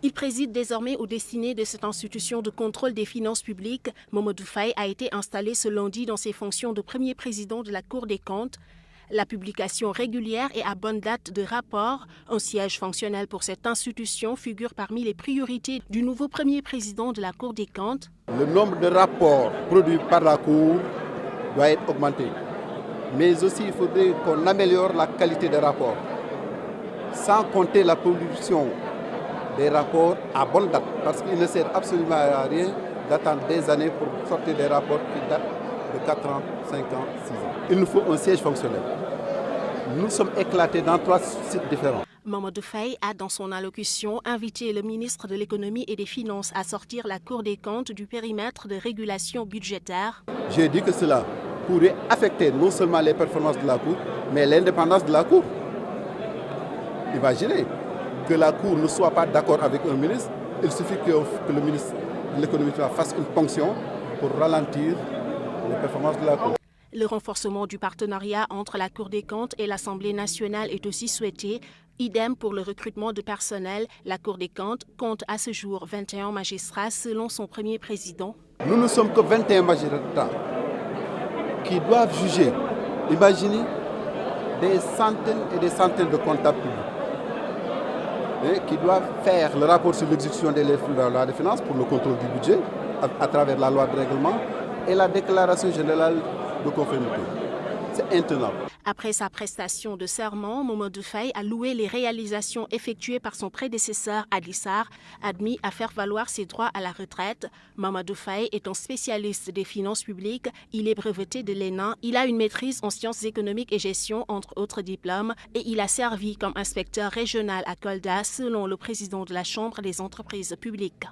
Il préside désormais aux destinées de cette institution de contrôle des finances publiques. Mamadou Faye a été installé ce lundi dans ses fonctions de premier président de la Cour des comptes. La publication régulière et à bonne date de rapports, un siège fonctionnel pour cette institution, figure parmi les priorités du nouveau premier président de la Cour des comptes. Le nombre de rapports produits par la Cour doit être augmenté. Mais aussi, il faudrait qu'on améliore la qualité des rapports, sans compter la production des rapports à bonne date, parce qu'il ne sert absolument à rien d'attendre des années pour sortir des rapports qui datent de 4 ans, 5 ans, 6 ans. Il nous faut un siège fonctionnel. Nous sommes éclatés dans 3 sites différents. Mamadou Faye a, dans son allocution, invité le ministre de l'Économie et des Finances à sortir la Cour des comptes du périmètre de régulation budgétaire. J'ai dit que cela pourrait affecter non seulement les performances de la Cour, mais l'indépendance de la Cour. Imaginez que la Cour ne soit pas d'accord avec un ministre, il suffit que le ministre de l'Économie fasse une ponction pour ralentir les performances de la Cour. Le renforcement du partenariat entre la Cour des comptes et l'Assemblée nationale est aussi souhaité. Idem pour le recrutement de personnel. La Cour des comptes compte à ce jour 21 magistrats selon son premier président. Nous ne sommes que 21 magistrats qui doivent juger. Imaginez des centaines et des centaines de comptables publics qui doivent faire le rapport sur l'exécution des lois de finances pour le contrôle du budget à travers la loi de règlement et la déclaration générale de conformité. C'est intenable. Après sa prestation de serment, Mamadou Faye a loué les réalisations effectuées par son prédécesseur Adli Sarr, admis à faire valoir ses droits à la retraite. Mamadou Faye est un spécialiste des finances publiques. Il est breveté de l'ENA. Il a une maîtrise en sciences économiques et gestion, entre autres diplômes, et il a servi comme inspecteur régional à Kolda, selon le président de la Chambre des entreprises publiques.